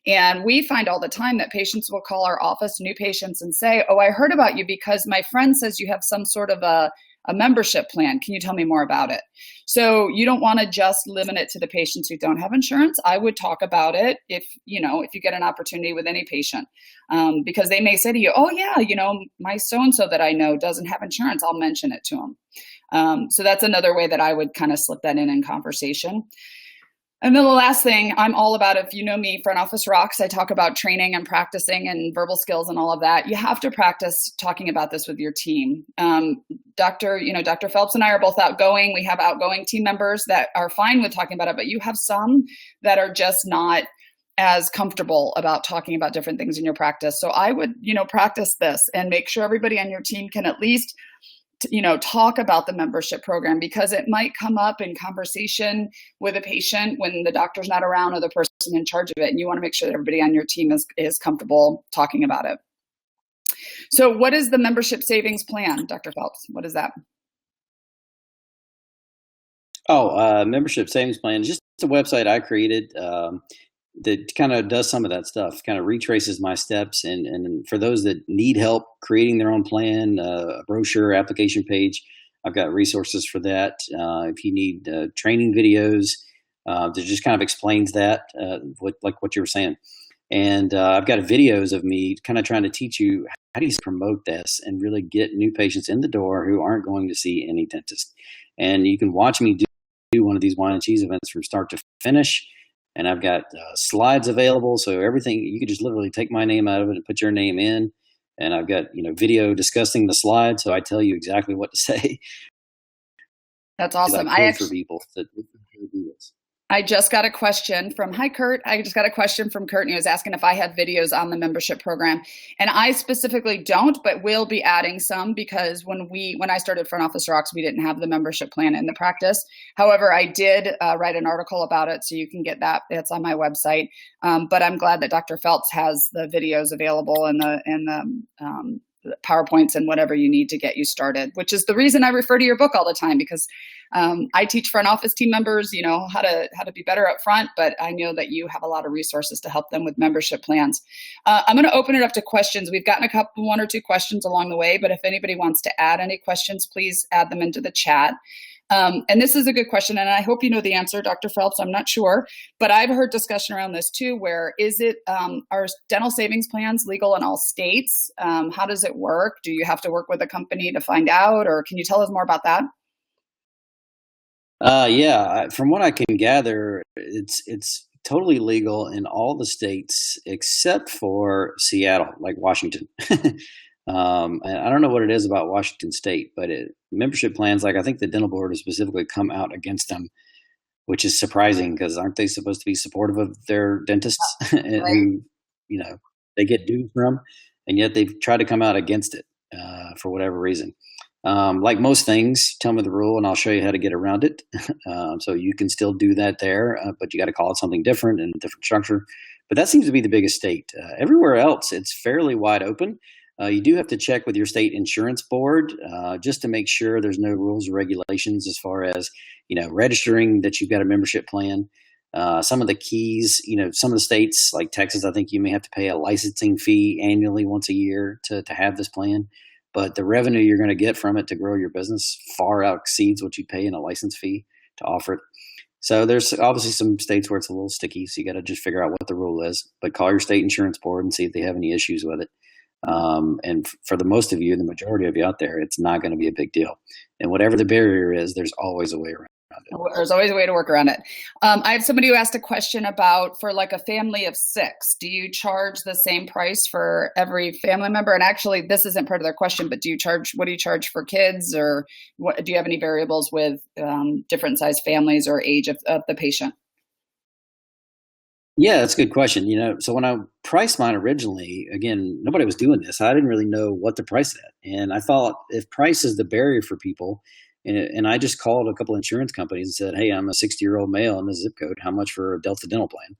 Speaker 1: And we find all the time that patients will call our office, new patients, and say, oh, I heard about you because my friend says you have some sort of a membership plan. Can you tell me more about it? So you don't want to just limit it to the patients who don't have insurance. I would talk about it if you get an opportunity with any patient, because they may say to you, oh yeah, my so-and-so that I know doesn't have insurance. I'll mention it to them. So that's another way that I would kind of slip that in conversation. And then the last thing, I'm all about, if you know me, Front Office Rocks, I talk about training and practicing and verbal skills and all of that. You have to practice talking about this with your team. Dr. Phelps and I are both outgoing. We have outgoing team members that are fine with talking about it, but you have some that are just not as comfortable about talking about different things in your practice. So I would, practice this and make sure everybody on your team can at least talk about the membership program, because it might come up in conversation with a patient when the doctor's not around or the person in charge of it. And you want to make sure that everybody on your team is comfortable talking about it. So what is the membership savings plan, Dr. Phelps? What is that?
Speaker 2: Membership savings plan is just a website I created that kind of does some of that stuff, kind of retraces my steps. And for those that need help creating their own plan, a brochure, application page, I've got resources for that. If you need training videos, that just kind of explains that, like what you were saying. And I've got videos of me kind of trying to teach you how do you promote this and really get new patients in the door who aren't going to see any dentist. And you can watch me do one of these wine and cheese events from start to finish. And I've got slides available. So everything, you could just literally take my name out of it and put your name in. And I've got, video discussing the slides. So I tell you exactly what to say.
Speaker 1: That's awesome.
Speaker 2: For people that do this.
Speaker 1: I just got a question from, hi, Kurt. I just got a question from Kurt, and he was asking if I had videos on the membership program. And I specifically don't, but will be adding some, because when I started Front Office Rocks, we didn't have the membership plan in the practice. However, I did write an article about it, so you can get that. It's on my website. But I'm glad that Dr. Phelps has the videos available and the PowerPoints and whatever you need to get you started, which is the reason I refer to your book all the time, because I teach front office team members, how to be better up front, but I know that you have a lot of resources to help them with membership plans. I'm going to open it up to questions. We've gotten one or two questions along the way, but if anybody wants to add any questions, please add them into the chat. And this is a good question, and I hope you know the answer, Dr. Phelps. I'm not sure, but I've heard discussion around this too, where are dental savings plans legal in all states? How does it work? Do you have to work with a company to find out, or can you tell us more about that?
Speaker 2: From what I can gather, it's totally legal in all the states except for Seattle, like Washington. And I don't know what it is about Washington State, but membership plans, like I think the dental board has specifically come out against them, which is surprising, because aren't they supposed to be supportive of their dentists who, they get dues from, and yet they've tried to come out against it for whatever reason. Like most things, tell me the rule and I'll show you how to get around it. So you can still do that there, but you got to call it something different and a different structure. But that seems to be the biggest state. Everywhere else, it's fairly wide open. You do have to check with your state insurance board just to make sure there's no rules or regulations as far as, registering that you've got a membership plan. Some of the keys, some of the states like Texas, I think you may have to pay a licensing fee annually once a year to have this plan. But the revenue you're going to get from it to grow your business far exceeds what you pay in a license fee to offer it. So there's obviously some states where it's a little sticky. So you got to just figure out what the rule is, but call your state insurance board and see if they have any issues with it. And for the most of you, the majority of you out there, it's not going to be a big deal. And whatever the barrier is, there's always a way around it.
Speaker 1: There's always a way to work around it. I have somebody who asked a question about, for like a family of 6, do you charge the same price for every family member? And actually, this isn't part of their question, but what do you charge for kids, or do you have any variables with different size families or age of the patient?
Speaker 2: Yeah, that's a good question. So when I priced mine originally, again, nobody was doing this. I didn't really know what to price it at. And I thought, if price is the barrier for people, and I just called a couple insurance companies and said, hey, I'm a 60-year-old male in this zip code. How much for a Delta dental plan?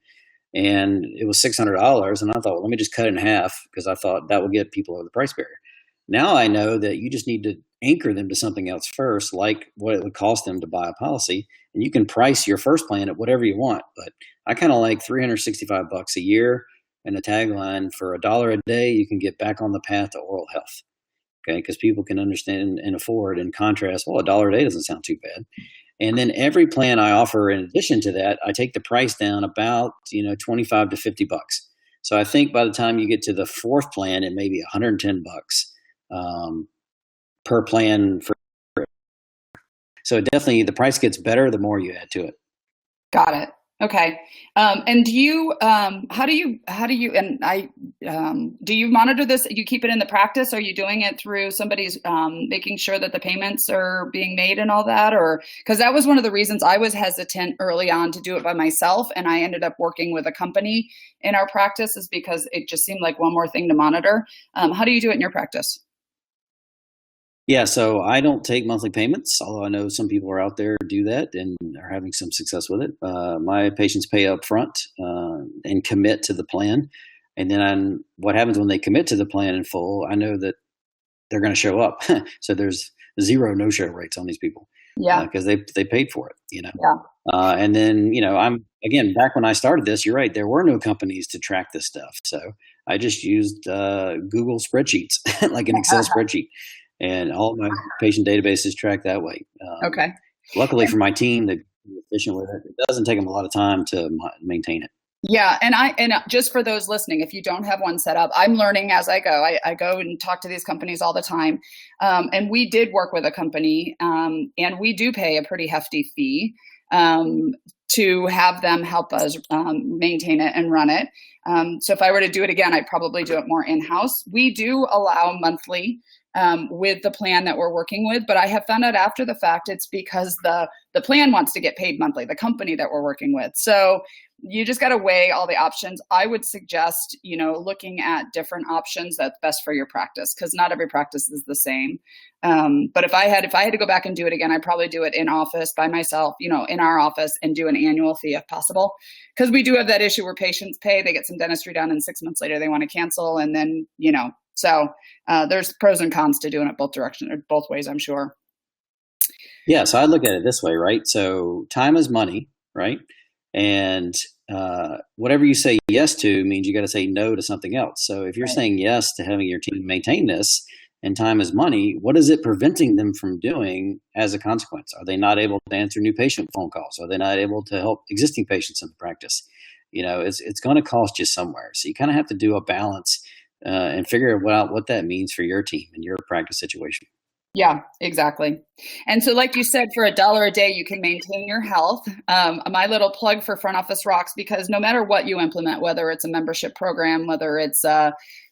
Speaker 2: and it was $600. And I thought, well, let me just cut it in half because I thought that would get people over the price barrier. Now I know that you just need to anchor them to something else first, like what it would cost them to buy a policy, and you can price your first plan at whatever you want. But I kind of like $365 a year, and the tagline for $1 a day, you can get back on the path to oral health. Okay, because people can understand and afford. In contrast, well, $1 a day doesn't sound too bad. And then every plan I offer, in addition to that, I take the price down about 25 to $50. So I think by the time you get to the fourth plan, it may be $110 per plan. So definitely the price gets better the more you add to it.
Speaker 1: Got it. Okay. And do you, how do you, do you monitor this? You keep it in the practice? Are you doing it through somebody's, making sure that the payments are being made and all that? Or, cause that was one of the reasons I was hesitant early on to do it by myself. And I ended up working with a company in our practice, is because it just seemed like one more thing to monitor. How do you do it in your practice?
Speaker 2: Yeah, so I don't take monthly payments, although I know some people are out there do that and are having some success with it. My patients pay up front and commit to the plan. And then what happens when they commit to the plan in full, I know that they're going to show up. So there's zero no-show rates on these people.
Speaker 1: Yeah.
Speaker 2: Because they paid for it,
Speaker 1: Yeah.
Speaker 2: And then, I'm, again, back when I started this, you're right, there were no companies to track this stuff. So I just used Google spreadsheets, like an Excel spreadsheet. And all of my patient databases track that way.
Speaker 1: Okay.
Speaker 2: Luckily for my team, they're efficient with it. It doesn't take them a lot of time to maintain it.
Speaker 1: Yeah. And just for those listening, if you don't have one set up, I'm learning as I go. I go and talk to these companies all the time. And we did work with a company, and we do pay a pretty hefty fee to have them help us maintain it and run it. So if I were to do it again, I'd probably do it more in-house. We do allow monthly with the plan that we're working with, but I have found out after the fact it's because the plan wants to get paid monthly, the company that we're working with. So you just got to weigh all the options. I would suggest, looking at different options that's best for your practice, because not every practice is the same. But if I had to go back and do it again, I'd probably do it in office by myself, in our office, and do an annual fee if possible. Because we do have that issue where patients pay, they get some dentistry done, and 6 months later they want to cancel. And then, so there's pros and cons to doing it both directions or both ways, I'm sure.
Speaker 2: Yeah. So I look at it this way, right? So time is money, right? And whatever you say yes to means you got to say no to something else. So if you're saying yes to having your team maintain this, and time is money, what is it preventing them from doing as a consequence? Are they not able to answer new patient phone calls? Are they not able to help existing patients in the practice? It's going to cost you somewhere. So you kind of have to do a balance and figure out what that means for your team and your practice situation.
Speaker 1: Yeah, exactly. And so like you said, for $1 a day, you can maintain your health. My little plug for Front Office Rocks, because no matter what you implement, whether it's a membership program, whether it's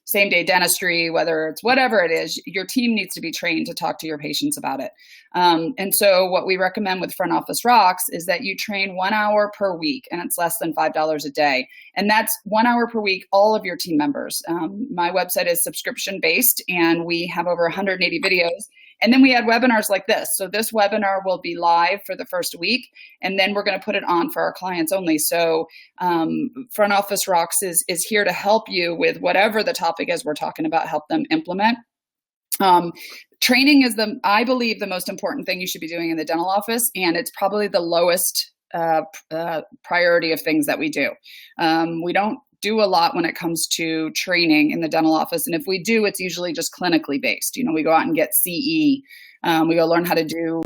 Speaker 1: same-day dentistry, whether it's whatever it is, your team needs to be trained to talk to your patients about it. And so what we recommend with Front Office Rocks is that you train 1 hour per week, and it's less than $5 a day. And that's 1 hour per week, all of your team members. My website is subscription-based, and we have over 180 videos. And then we add webinars like this. So this webinar will be live for the first week, and then we're going to put it on for our clients only. So Front Office Rocks is here to help you with whatever the topic is we're talking about, help them implement. Training is I believe, the most important thing you should be doing in the dental office, and it's probably the lowest priority of things that we do. We don't do a lot when it comes to training in the dental office. And if we do, it's usually just clinically based. We go out and get CE. We go learn how to do,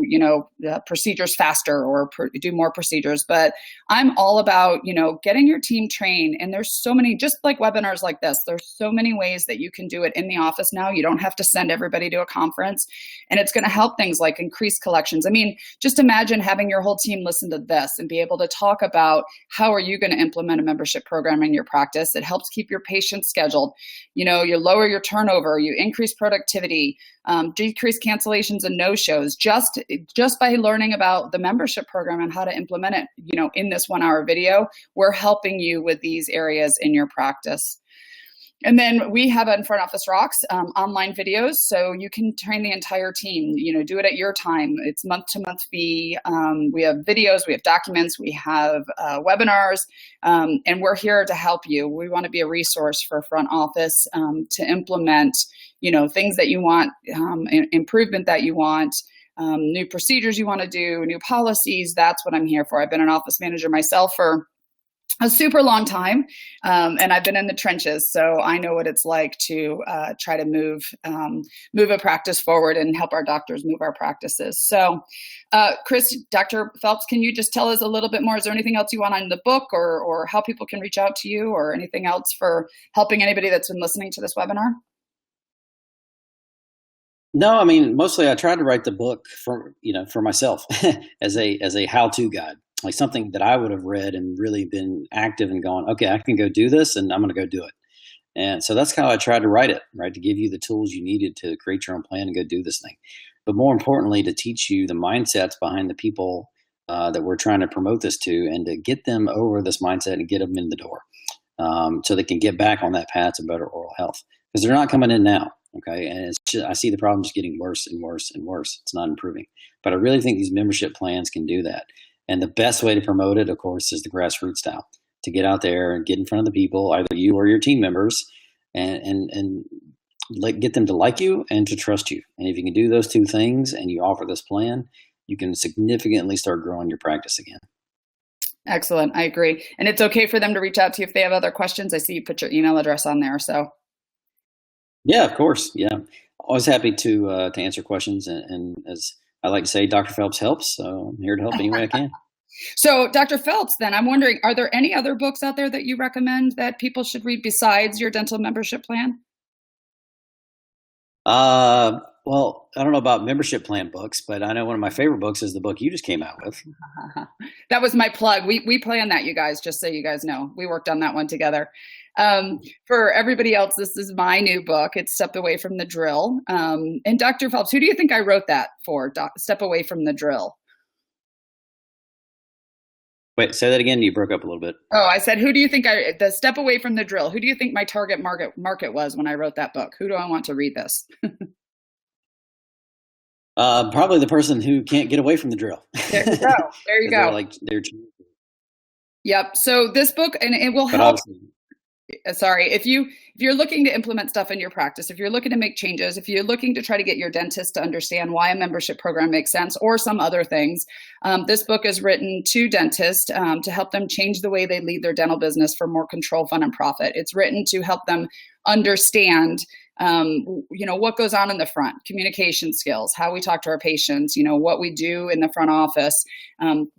Speaker 1: procedures faster or do more procedures. But I'm all about, getting your team trained. And there's so many, just like webinars like this, there's so many ways that you can do it in the office now. You don't have to send everybody to a conference. And it's going to help things like increase collections. I mean, just imagine having your whole team listen to this and be able to talk about how are you going to implement a membership program in your practice. It helps keep your patients scheduled. You lower your turnover, you increase productivity, decrease cancellations and no-shows just by learning about the membership program and how to implement it, in this 1 hour video. We're helping you with these areas in your practice. And then we have on Front Office Rocks online videos, so you can train the entire team. Do it at your time. It's month-to-month fee. We have videos, we have documents, we have webinars, and we're here to help you. We want to be a resource for front office to implement, things that you want, improvement that you want. New procedures you want to do, new policies. That's what I'm here for. I've been an office manager myself for a super long time, and I've been in the trenches, so I know what it's like to try to move a practice forward and help our doctors move our practices. So, Chris, Dr. Phelps, can you just tell us a little bit more? Is there anything else you want on the book, or how people can reach out to you, or anything else for helping anybody that's been listening to this webinar?
Speaker 2: No, I mean, mostly I tried to write the book for myself as a how-to guide, like something that I would have read and really been active and gone, okay, I can go do this and I'm going to go do it. And so that's how I tried to write it, right? To give you the tools you needed to create your own plan and go do this thing. But more importantly, to teach you the mindsets behind the people that we're trying to promote this to, and to get them over this mindset and get them in the door so they can get back on that path to better oral health. Because they're not coming in now. Okay. And I see the problem just getting worse and worse and worse. It's not improving. But I really think these membership plans can do that. And the best way to promote it, of course, is the grassroots style, to get out there and get in front of the people, either you or your team members, and get them to like you and to trust you. And if you can do those two things and you offer this plan, you can significantly start growing your practice again.
Speaker 1: Excellent. I agree. And it's okay for them to reach out to you if they have other questions. I see you put your email address on there. So.
Speaker 2: Yeah, of course. Yeah. Always happy to answer questions. And as I like to say, Dr. Phelps helps. So I'm here to help any way I can.
Speaker 1: So Dr. Phelps, then I'm wondering, are there any other books out there that you recommend that people should read besides your dental membership plan?
Speaker 2: Well, I don't know about membership plan books, but I know one of my favorite books is the book you just came out with.
Speaker 1: That was my plug. We planned that, you guys, just so you guys know. We worked on that one together. For everybody else, this is my new book. It's Step Away from the Drill. And Dr. Phelps, who do you think I wrote that for? Step Away from the Drill.
Speaker 2: Wait, say that again. You broke up a little bit.
Speaker 1: Oh, I said, who do you think the Step Away from the Drill? Who do you think my target market was when I wrote that book? Who do I want to read this?
Speaker 2: Probably the person who can't get away from the drill. There you go.
Speaker 1: There you go. Yep. So this book, and it will help. Sorry, if you're looking to implement stuff in your practice, if you're looking to make changes, if you're looking to try to get your dentist to understand why a membership program makes sense or some other things, this book is written to dentists to help them change the way they lead their dental business for more control, fun, and profit. It's written to help them understand what goes on in the front, communication skills, how we talk to our patients, what we do in the front office.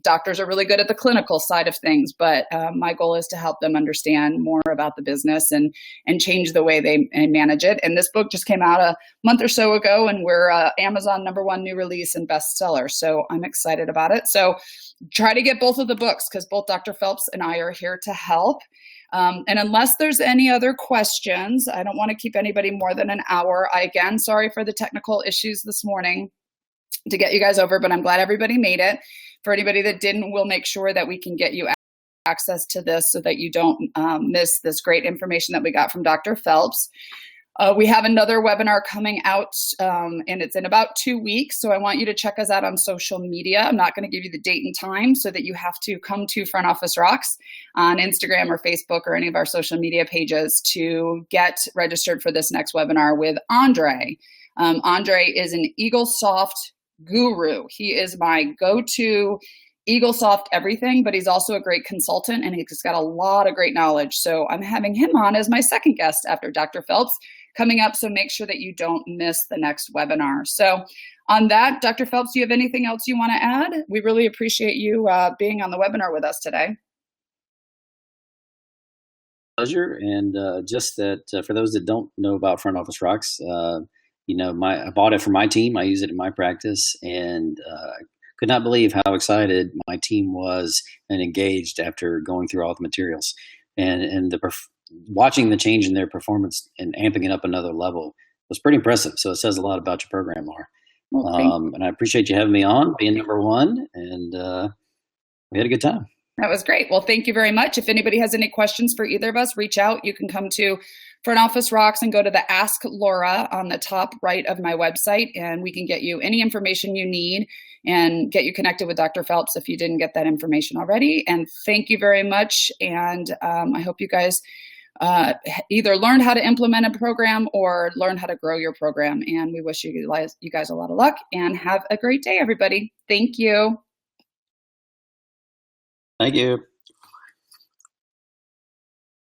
Speaker 1: Doctors are really good at the clinical side of things, but my goal is to help them understand more about the business and change the way they manage it. And this book just came out a month or so ago, and we're Amazon #1 new release and bestseller. So I'm excited about it. So try to get both of the books, because both Dr. Phelps and I are here to help. And unless there's any other questions, I don't want to keep anybody more than an hour. Again, sorry for the technical issues this morning to get you guys over, but I'm glad everybody made it. For anybody that didn't, we'll make sure that we can get you access to this so that you don't miss this great information that we got from Dr. Phelps. We have another webinar coming out, and it's in about 2 weeks. So I want you to check us out on social media. I'm not going to give you the date and time so that you have to come to Front Office Rocks on Instagram or Facebook or any of our social media pages to get registered for this next webinar with Andre. Andre is an EagleSoft guru. He is my go-to EagleSoft everything, but he's also a great consultant, and he's got a lot of great knowledge. So I'm having him on as my second guest after Dr. Phelps coming up. So make sure that you don't miss the next webinar. So on that, Dr. Phelps, do you have anything else you want to add? We really appreciate you being on the webinar with us today.
Speaker 2: Pleasure. And just that for those that don't know about Front Office Rocks, I bought it for my team. I use it in my practice, and could not believe how excited my team was and engaged after going through all the materials, and watching the change in their performance and amping it up another level was pretty impressive. So it says a lot about your program, Laura. Well, and I appreciate you having me on, being #1, and we had a good time.
Speaker 1: That was great. Well, thank you very much. If anybody has any questions for either of us, reach out. You can come to Front Office Rocks and go to the Ask Laura on the top right of my website, and we can get you any information you need and get you connected with Dr. Phelps if you didn't get that information already. And thank you very much. And I hope you guys either learned how to implement a program or learn how to grow your program. And we wish you guys a lot of luck and have a great day, everybody. Thank you.
Speaker 2: Thank you.